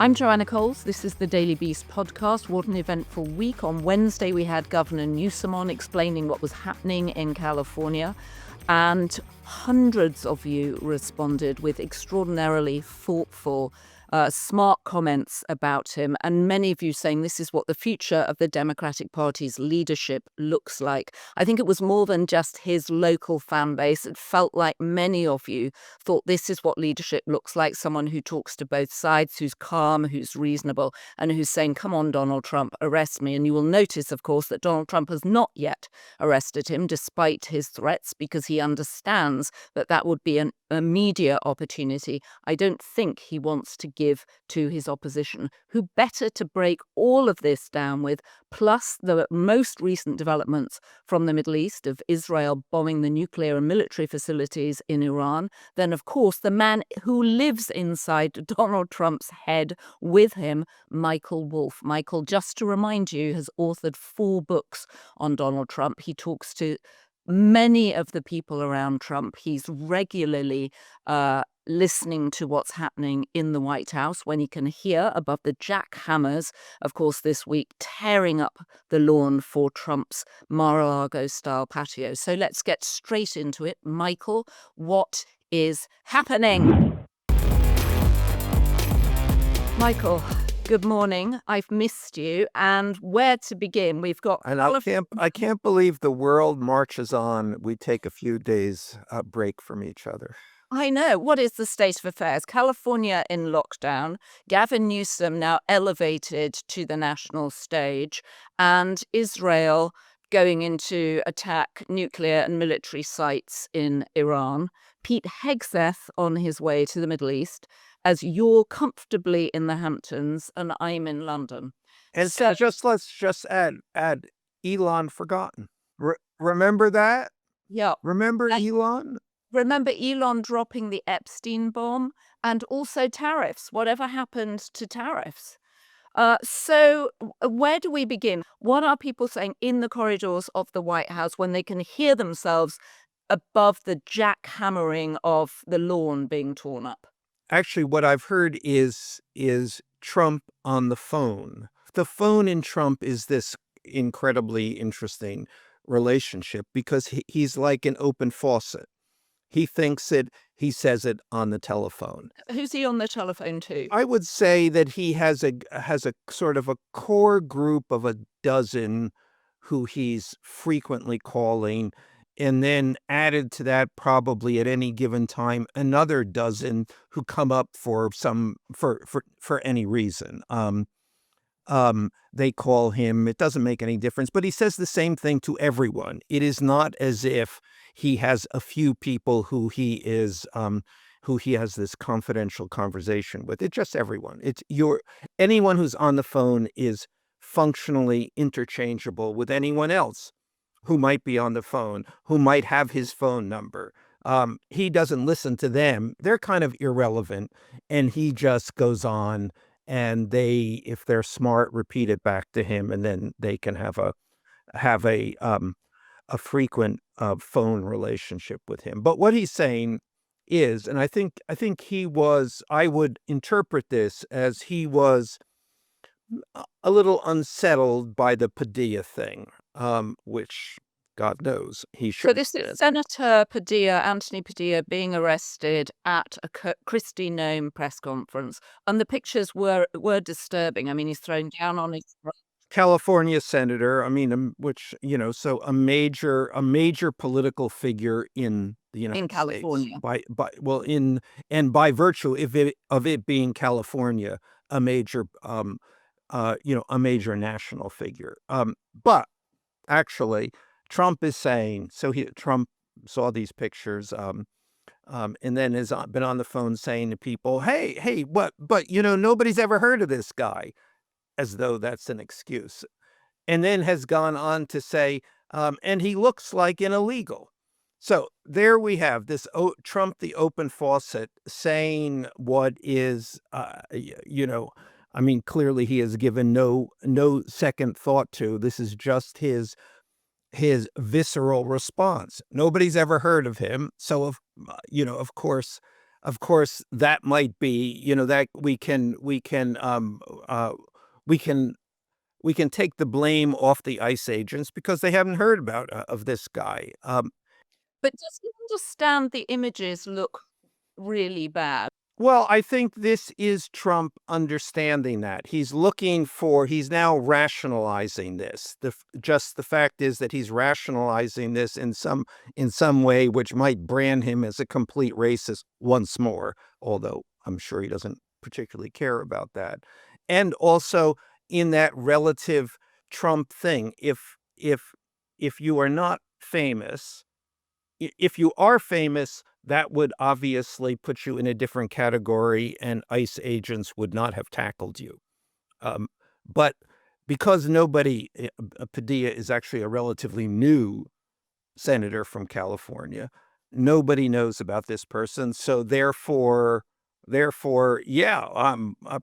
I'm Joanna Coles. This is the Daily Beast podcast. What an eventful week. On Wednesday, we had Governor Newsom on explaining what was happening in California. And hundreds of you responded with extraordinarily thoughtful, smart comments about him. And many of you saying this is what the future of the Democratic Party's leadership looks like. I think it was more than just his local fan base. It felt like many of you thought this is what leadership looks like. Someone who talks to both sides, who's calm, who's reasonable, and who's saying, come on, Donald Trump, arrest me. And you will notice, of course, that Donald Trump has not yet arrested him, despite his threats, because he understands that that would be a media opportunity I don't think he wants to give to his opposition. Who better to break all of this down with, plus the most recent developments from the Middle East of Israel bombing the nuclear and military facilities in Iran, than, of course, the man who lives inside Donald Trump's head with him, Michael Wolff. Michael, just to remind you, has authored 4 books on Donald Trump. He talks to many of the people around Trump. He's regularly listening to what's happening in the White House when he can hear above the jackhammers, of course, this week, tearing up the lawn for Trump's Mar-a-Lago-style patio. So let's get straight into it. Michael, what is happening? Michael, good morning. I've missed you. And where to begin? We've got... And I can't believe the world marches on. We take a few days break from each other. I know. What is the state of affairs? California in lockdown, Gavin Newsom now elevated to the national stage, and Israel going into attack nuclear and military sites in Iran. Pete Hegseth on his way to the Middle East, as you're comfortably in the Hamptons and I'm in London. And so let's just add Elon forgotten. Remember that? Yeah. Remember Elon? Remember Elon dropping the Epstein bomb, and also tariffs, whatever happened to tariffs? So where do we begin? What are people saying in the corridors of the White House when they can hear themselves above the jackhammering of the lawn being torn up? Actually, what I've heard is Trump on the phone. The phone in Trump is this incredibly interesting relationship because he's like an open faucet. He thinks it, he says it on the telephone. Who's he on the telephone to? I would say that he has a sort of a core group of a dozen who he's frequently calling, and then added to that probably at any given time another dozen who come up for any reason. They call him. It doesn't make any difference, but he says the same thing to everyone. It is not as if he has a few people who he has this confidential conversation with. It's just everyone. Anyone who's on the phone is functionally interchangeable with anyone else who might be on the phone, who might have his phone number. He doesn't listen to them. They're kind of irrelevant, and he just goes on. And they, if they're smart, repeat it back to him, and then they can have a frequent phone relationship with him. But what he's saying is, and I think I would interpret this as he was a little unsettled by the Padilla thing, which God knows he should. So this is Senator Padilla, Anthony Padilla, being arrested at a Kristi Noem press conference, and the pictures were disturbing. I mean, he's thrown down on his California senator. I mean, which so a major political figure in the United in California. States. By virtue of it being California, a major a major national figure. But actually, Trump is saying, Trump saw these pictures, and then has been on the phone saying to people, hey, what? But, nobody's ever heard of this guy, as though that's an excuse. And then has gone on to say, and he looks like an illegal. So there we have this Trump, the open faucet, saying what is, I mean, clearly he has given no second thought to. This is just his visceral response. Nobody's ever heard of him. So, of course, of course, that might be, that we can take the blame off the ICE agents because they haven't heard about of this guy. But does he understand the images look really bad? Well, I think this is Trump understanding that. He's now rationalizing this. Just the fact is that he's rationalizing this in some way which might brand him as a complete racist once more, although I'm sure he doesn't particularly care about that. And also in that relative Trump thing, if you are not famous, if you are famous, that would obviously put you in a different category, and ICE agents would not have tackled you. Um, but because Padilla is actually a relatively new senator from California, nobody knows about this person. So therefore, yeah,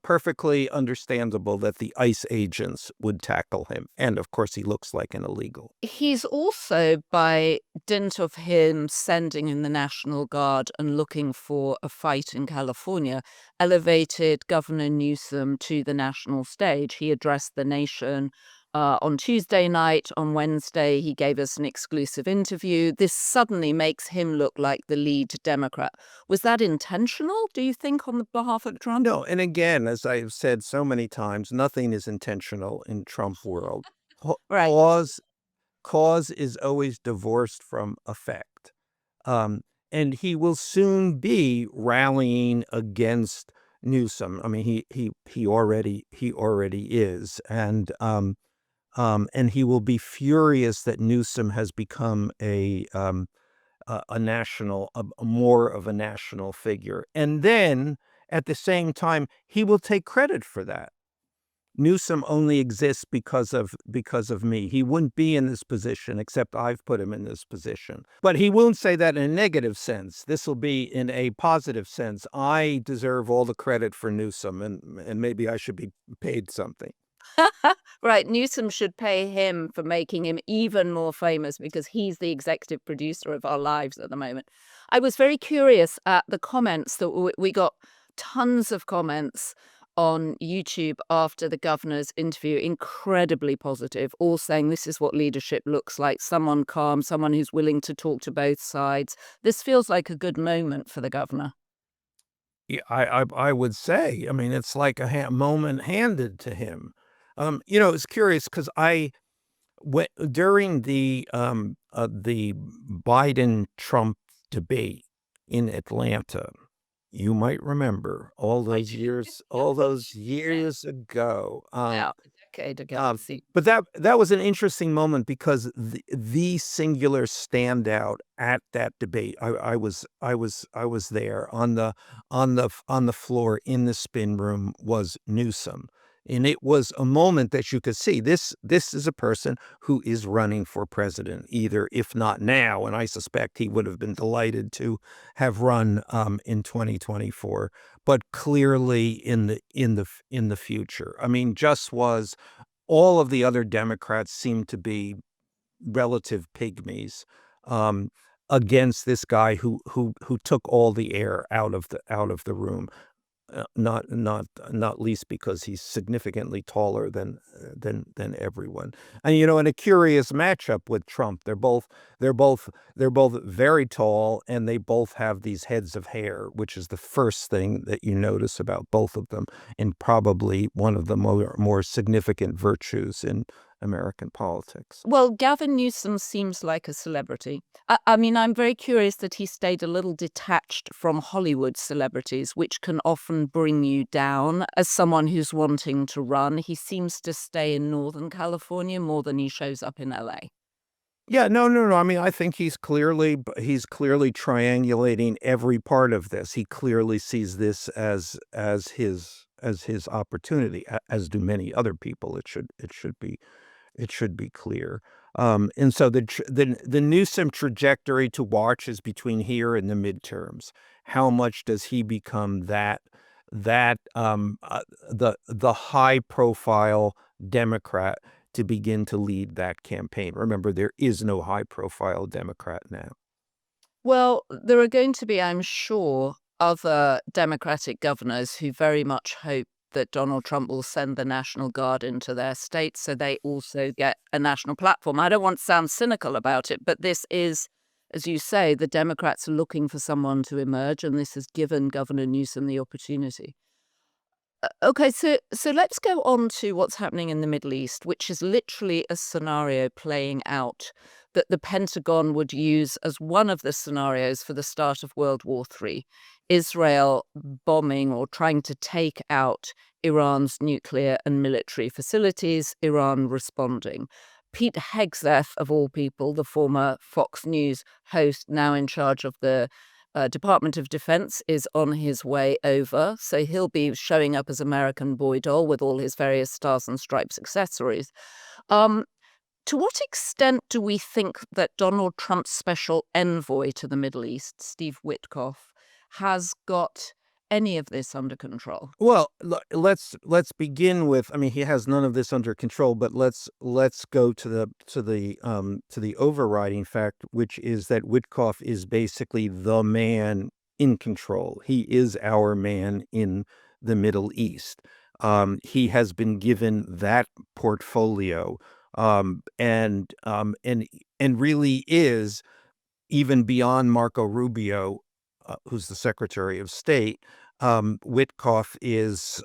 perfectly understandable that the ICE agents would tackle him. And of course, he looks like an illegal. He's also, by dint of him sending in the National Guard and looking for a fight in California, elevated Governor Newsom to the national stage. He addressed the nation on Tuesday night. On Wednesday, he gave us an exclusive interview. This suddenly makes him look like the lead Democrat. Was that intentional, do you think, on the behalf of Trump? No, and again, as I've said so many times, nothing is intentional in Trump world. Right. Cause is always divorced from effect. Um, and he will soon be rallying against Newsom. I mean, he already is, and he will be furious that Newsom has become more of a national figure. And then at the same time, he will take credit for that. Newsom only exists because of me. He wouldn't be in this position except I've put him in this position. But he won't say that in a negative sense. This will be in a positive sense. I deserve all the credit for Newsom, and maybe I should be paid something. Right, Newsom should pay him for making him even more famous because he's the executive producer of our lives at the moment. I was very curious at the comments that we got tons of comments on YouTube after the governor's interview, incredibly positive, all saying this is what leadership looks like, someone calm, someone who's willing to talk to both sides. This feels like a good moment for the governor. Yeah, I would say. I mean, it's like a moment handed to him. It's curious because during the Biden-Trump debate in Atlanta, you might remember all those years ago. Wow, a decade ago. But that was an interesting moment because the singular standout at that debate, I was there on the floor in the spin room, was Newsom. And it was a moment that you could see this is a person who is running for president, either, if not now, and I suspect he would have been delighted to have run in 2024, but clearly in the future. I mean, just was all of the other Democrats seemed to be relative pygmies against this guy who took all the air out of the room. Not least because he's significantly taller than everyone. And and a curious matchup with Trump. They're both very tall, and they both have these heads of hair, which is the first thing that you notice about both of them, and probably one of the more significant virtues in American politics. Well, Gavin Newsom seems like a celebrity. I mean, I'm very curious that he stayed a little detached from Hollywood celebrities, which can often bring you down as someone who's wanting to run. He seems to stay in Northern California more than he shows up in LA. Yeah, no, no, no. I mean, I think he's clearly triangulating every part of this. He clearly sees this as his opportunity, as do many other people. It should be clear. And so the Newsom trajectory to watch is between here and the midterms. How much does he become the high profile Democrat to begin to lead that campaign? Remember, there is no high profile Democrat now. Well, there are going to be, I'm sure, other Democratic governors who very much hope that Donald Trump will send the National Guard into their state so they also get a national platform. I don't want to sound cynical about it, but this is, as you say, the Democrats are looking for someone to emerge, and this has given Governor Newsom the opportunity. Okay, so let's go on to what's happening in the Middle East, which is literally a scenario playing out that the Pentagon would use as one of the scenarios for the start of World War III. Israel bombing or trying to take out Iran's nuclear and military facilities, Iran responding. Pete Hegseth, of all people, the former Fox News host, now in charge of the Department of Defense, is on his way over. So he'll be showing up as American Boy Doll with all his various stars and stripes accessories. To what extent do we think that Donald Trump's special envoy to the Middle East, Steve Witkoff, has got any of this under control? Well, let's begin with. I mean, he has none of this under control, but let's go to the overriding fact, which is that Witkoff is basically the man in control. He is our man in the Middle East. He has been given that portfolio, and really is, even beyond Marco Rubio, who's the Secretary of State. Witkoff is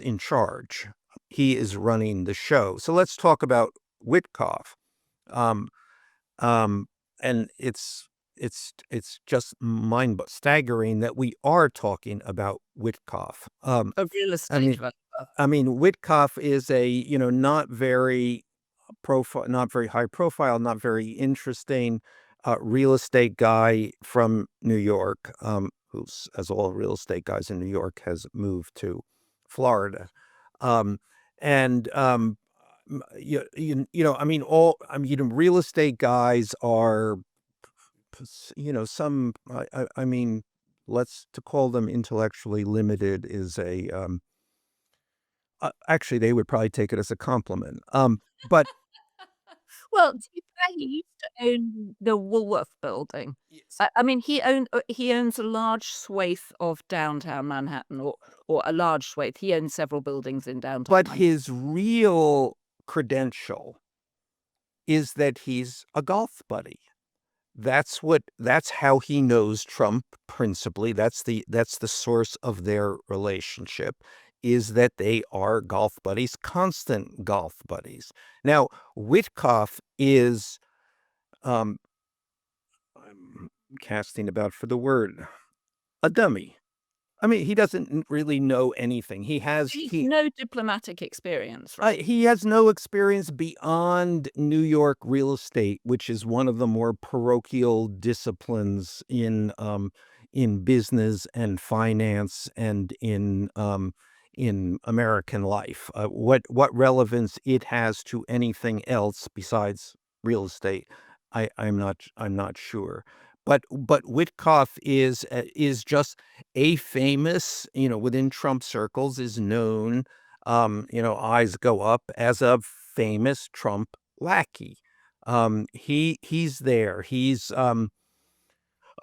in charge. He is running the show. So let's talk about Witkoff. And it's just staggering that we are talking about Witkoff. A real estate developer. I mean, Witkoff is a not very high profile, not very interesting real estate guy from New York, who's, as all real estate guys in New York, has moved to Florida. Real estate guys are, to call them intellectually limited is actually, they would probably take it as a compliment. But Well, to be fair, he used to own the Woolworth building. Yes. I mean, he owns a large swathe of downtown Manhattan, or a large swathe. He owns several buildings in downtown But Manhattan. his real credential is that he's a golf buddy. That's how he knows Trump principally. That's the source of their relationship, is that they are golf buddies, constant golf buddies. Now, Witkoff is, I'm casting about for the word, a dummy. I mean, he doesn't really know anything. He's no diplomatic experience, right? He has no experience beyond New York real estate, which is one of the more parochial disciplines in business and finance and in American life. What relevance it has to anything else besides real estate, I'm not sure. But Witkoff is just a famous, within Trump circles, is known, eyes go up, as a famous Trump lackey. He's there. He's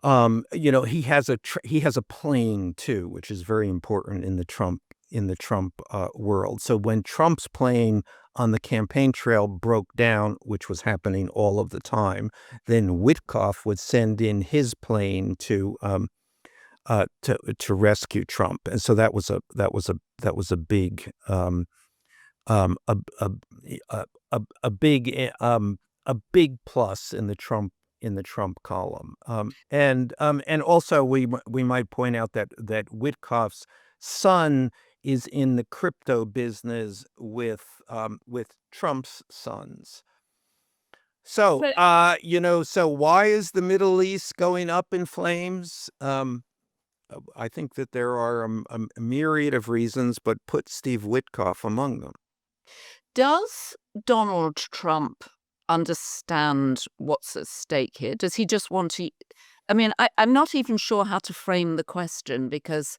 he has a plane too, which is very important in the Trump world. So when Trump's plane on the campaign trail broke down, which was happening all of the time, then Witkoff would send in his plane to rescue Trump, and so that was a big a big plus in the Trump column. And also we might point out that Witkoff's son is in the crypto business with Trump's sons. So, so why is the Middle East going up in flames? I think that there are a myriad of reasons, but put Steve Witkoff among them. Does Donald Trump understand what's at stake here? Does he just want to? I mean, I'm not even sure how to frame the question, because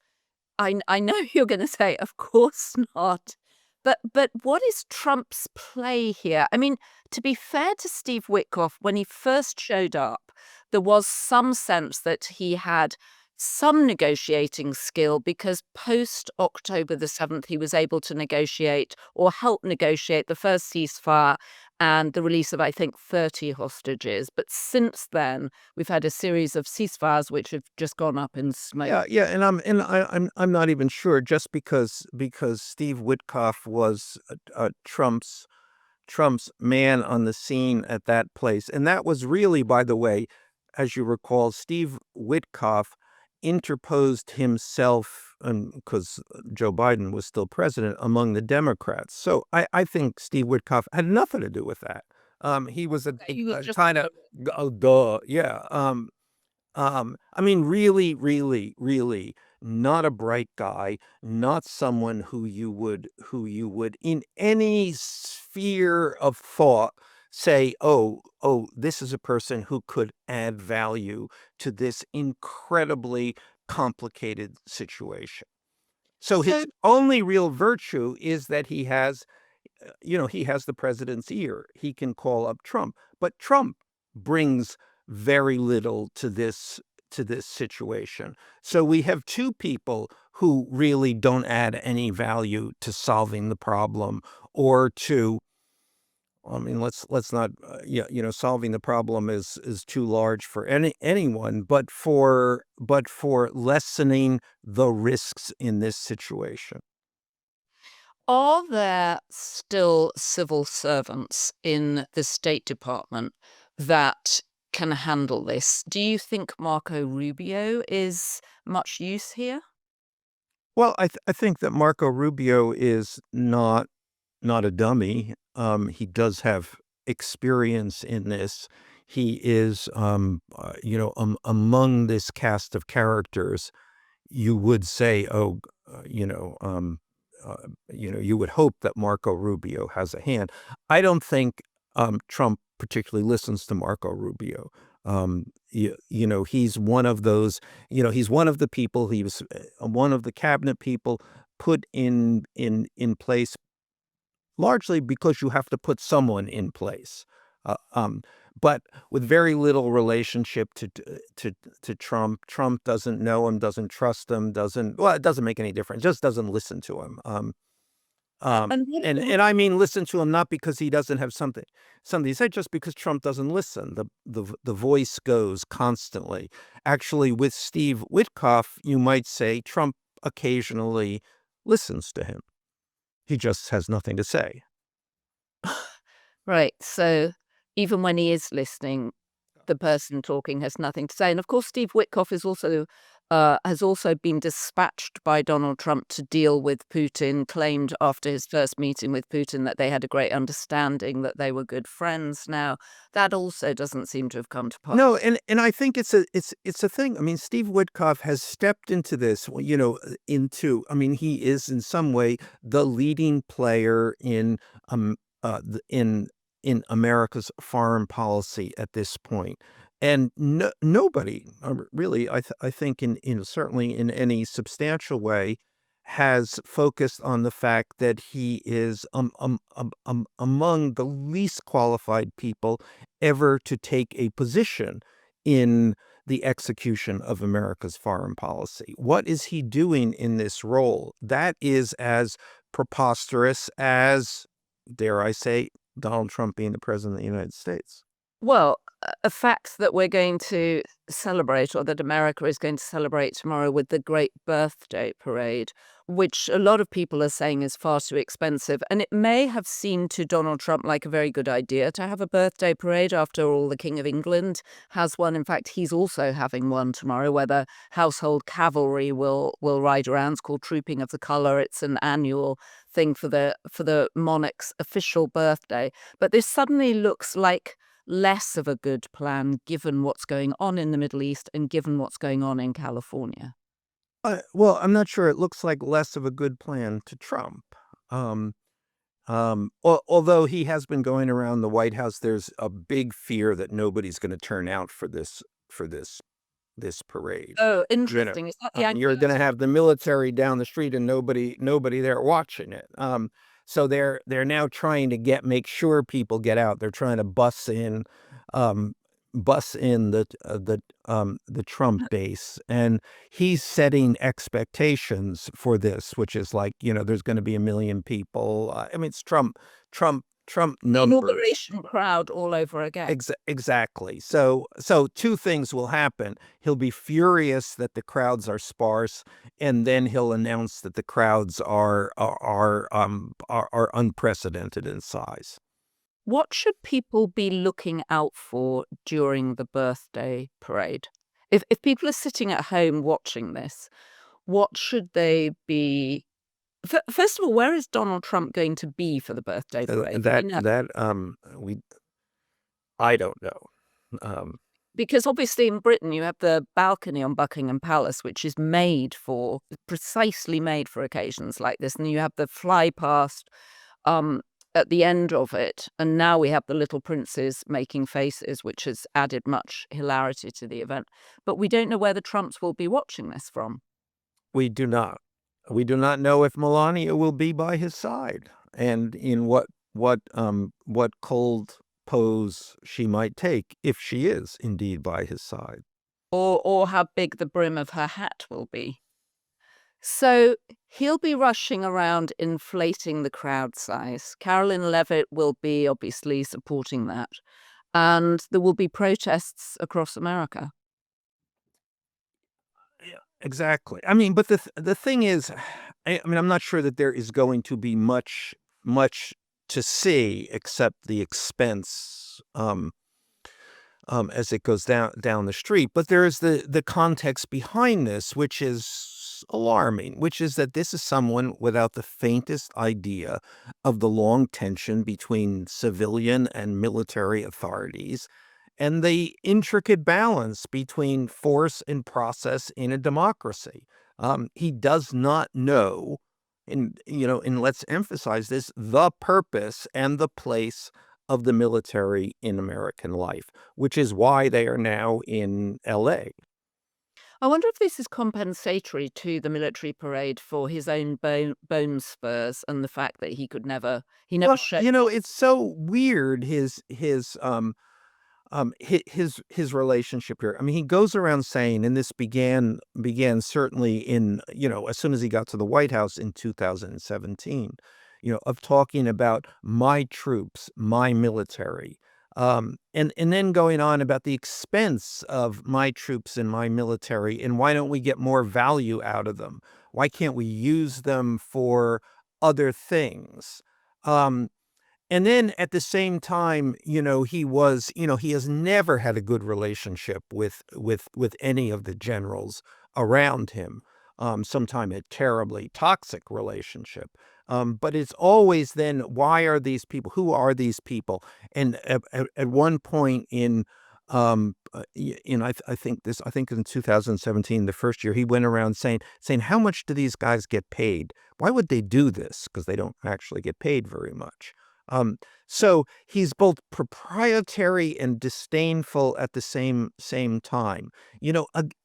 I know you're going to say, of course not. But what is Trump's play here? I mean, to be fair to Steve Witkoff, when he first showed up, there was some sense that he had some negotiating skill, because post October the 7th, he was able to negotiate or help negotiate the first ceasefire and the release of, I think, 30 hostages. But since then, we've had a series of ceasefires which have just gone up in smoke. Yeah, I'm not even sure just because Steve Witkoff was Trump's man on the scene at that place. And that was really, by the way, as you recall, Steve Witkoff interposed himself, because Joe Biden was still president, among the Democrats. So I think Steve Witkoff had nothing to do with that. He was He was a just kind of, oh, duh, yeah. I mean, really, really, really not a bright guy, not someone who you would in any sphere of thought say, oh, this is a person who could add value to this incredibly complicated situation. So his so. only real virtue is that he has the president's ear. He can call up Trump, but Trump brings very little to this situation. So we have two people who really don't add any value to solving the problem or to, I mean, let's not, solving the problem is too large for anyone, but for lessening the risks in this situation. Are there still civil servants in the State Department that can handle this? Do you think Marco Rubio is much use here? Well, I think that Marco Rubio is not a dummy. He does have experience in this. He is, among this cast of characters, you would say, oh, you would hope that Marco Rubio has a hand. I don't think Trump particularly listens to Marco Rubio. He's one of those, he's one of the people, he was one of the cabinet people put in place largely because you have to put someone in place. Uh, um, but with very little relationship to Trump. Trump doesn't know him, doesn't trust him, doesn't, well, it doesn't make any difference, just doesn't listen to him. And And I mean listen to him not because he doesn't have something to say, just because Trump doesn't listen. The voice goes constantly. Actually, with Steve Witkoff, you might say Trump occasionally listens to him. He just has nothing to say. right, so even when he is listening, the person talking has nothing to say. And of course, Steve Witkoff has also been dispatched by Donald Trump to deal with Putin, claimed after his first meeting with Putin that they had a great understanding, that they were good friends. Now, that also doesn't seem to have come to pass. No, and I think it's a thing. I mean, Steve Witkoff has stepped into this, I mean, he is in some way the leading player in in America's foreign policy at this point. And nobody, really, I think certainly in any substantial way, has focused on the fact that he is among the least qualified people ever to take a position in the execution of America's foreign policy. What is he doing in this role? That is as preposterous as, dare I say, Donald Trump being the president of the United States. Well, a fact that we're going to celebrate, or that America is going to celebrate tomorrow with the Great Birthday Parade, which a lot of people are saying is far too expensive. And it may have seemed to Donald Trump like a very good idea to have a birthday parade. After all, the King of England has one. In fact, he's also having one tomorrow, where the household cavalry will ride around. It's called Trooping of the Colour. It's an annual thing for the monarch's official birthday. But this suddenly looks like less of a good plan, given what's going on in the Middle East and given what's going on in California. Well, I'm not sure it looks like less of a good plan to Trump. Um, although he has been going around the White House, there's a big fear that nobody's going to turn out for this parade. Oh, You know, interesting. Is that the you're angle? going to have the military down the street and nobody there watching it. So they're now trying to make sure people get out. They're trying to bus in, um, bus in the Trump base, and he's setting expectations for this, which is like, there's going to be 1 million people. I mean, it's Trump The numbers. inauguration crowd all over again. Exactly. So two things will happen. He'll be furious that the crowds are sparse, and then he'll announce that the crowds are unprecedented in size. What should people be looking out for during the birthday parade? If people are sitting at home watching this, what should they be? First of all, where is Donald Trump going to be for the birthday parade? Do we know? I don't know. Um, Because obviously in Britain you have the balcony on Buckingham Palace, which is precisely made for occasions like this, and you have the fly past at the end of it, and now we have the little princes making faces, which has added much hilarity to the event. But we don't know where the Trumps will be watching this from. we do not. We do not know if Melania will be by his side, and in what cold pose she might take if she is indeed by his side. Or how big the brim of her hat will be. So he'll be rushing around inflating the crowd size. Carolyn Levitt will be obviously supporting that. And there will be protests across America. Yeah, exactly. I mean, but the thing is, I mean, I'm not sure that there is going to be much to see except the expense as it goes down the street. But there is the context behind this, which is alarming, which is that this is someone without the faintest idea of the long tension between civilian and military authorities and the intricate balance between force and process in a democracy. He does not know, and let's emphasize this, the purpose and the place of the military in American life, which is why they are now in LA. I wonder if this is compensatory to the military parade for his own bone spurs and the fact that he never Well, showed. it's so weird his relationship here. I mean, he goes around saying, and this began certainly in, as soon as he got to the White House in 2017, of talking about my troops, my military, and then going on about the expense of my troops and my military, and why don't we get more value out of them? Why can't we use them for other things? Um, and then at the same time, he has never had a good relationship with any of the generals around him. Sometime a terribly toxic relationship. But it's always then, why are these people? Who are these people? And at one point I think in 2017, the first year, he went around saying, how much do these guys get paid? Why would they do this? Because they don't actually get paid very much. So he's both proprietary and disdainful at the same time.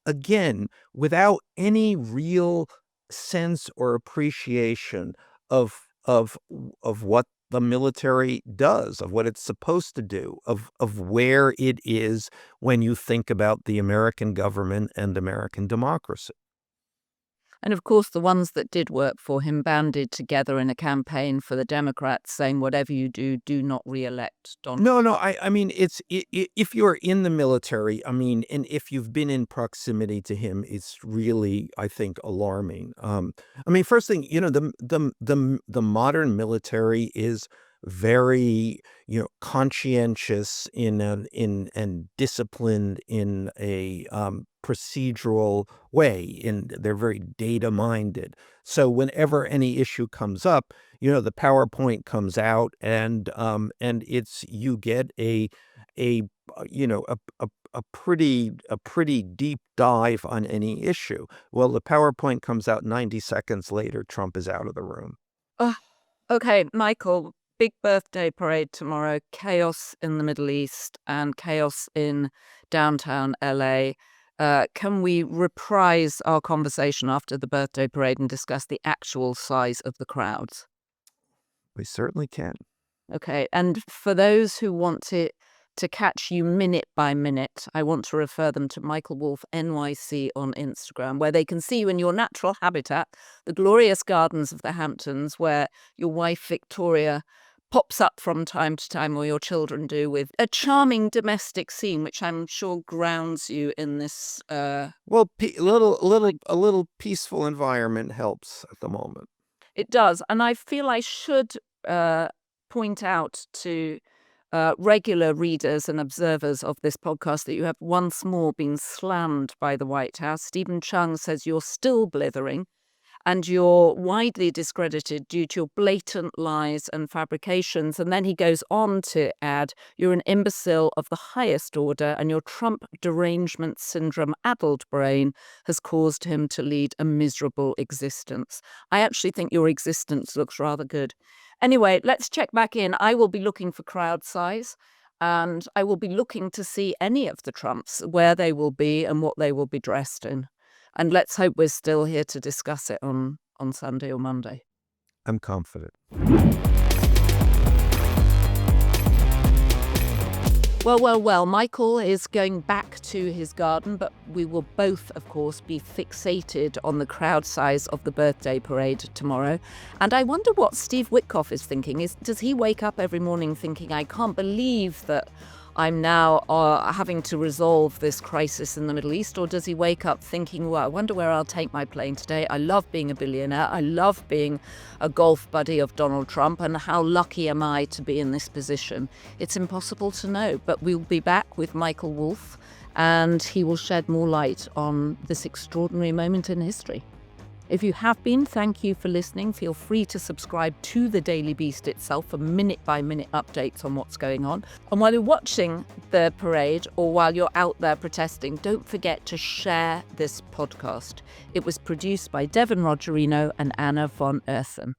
Again, without any real sense or appreciation of what the military does, of what it's supposed to do, of where it is when you think about the American government and American democracy. And of course, the ones that did work for him banded together in a campaign for the Democrats saying, whatever you do, do not re-elect Donald. No. I mean, if you're in the military, I mean, and if you've been in proximity to him, it's really, I think, alarming. I mean, first thing, the modern military is very, conscientious and disciplined in a procedural way, and they're very data minded. So whenever any issue comes up, the PowerPoint comes out, and it's, you get a pretty deep dive on any issue. Well, the PowerPoint comes out 90 seconds later, Trump is out of the room. Okay, Michael, big birthday parade tomorrow, chaos in the Middle East and chaos in downtown LA. Can we reprise our conversation after the birthday parade and discuss the actual size of the crowds? We certainly can. Okay, and for those who want to to catch you minute by minute, I want to refer them to Michael Wolff NYC on Instagram, where they can see you in your natural habitat, the glorious gardens of the Hamptons, where your wife Victoria pops up from time to time, or your children do, with a charming domestic scene, which I'm sure grounds you in this. Well, a little peaceful environment helps at the moment. It does, and I feel I should point out to regular readers and observers of this podcast that you have once more been slammed by the White House. Stephen Chung says you're still blithering, and you're widely discredited due to your blatant lies and fabrications. And then he goes on to add, you're an imbecile of the highest order, and your Trump derangement syndrome addled brain has caused him to lead a miserable existence. I actually think your existence looks rather good. Anyway, let's check back in. I will be looking for crowd size, and I will be looking to see any of the Trumps, where they will be and what they will be dressed in. And let's hope we're still here to discuss it on Sunday or Monday. I'm confident. Well, Michael is going back to his garden, but we will both, of course, be fixated on the crowd size of the birthday parade tomorrow. And I wonder what Steve Witkoff is thinking. Does he wake up every morning thinking, I can't believe that I'm now having to resolve this crisis in the Middle East? Or does he wake up thinking, well, I wonder where I'll take my plane today. I love being a billionaire. I love being a golf buddy of Donald Trump. And how lucky am I to be in this position? It's impossible to know. But we'll be back with Michael Wolff, and he will shed more light on this extraordinary moment in history. If you have been, thank you for listening. Feel free to subscribe to the Daily Beast itself for minute-by-minute updates on what's going on. And while you're watching the parade, or while you're out there protesting, don't forget to share this podcast. It was produced by Devin Rogerino and Anna von Earthen.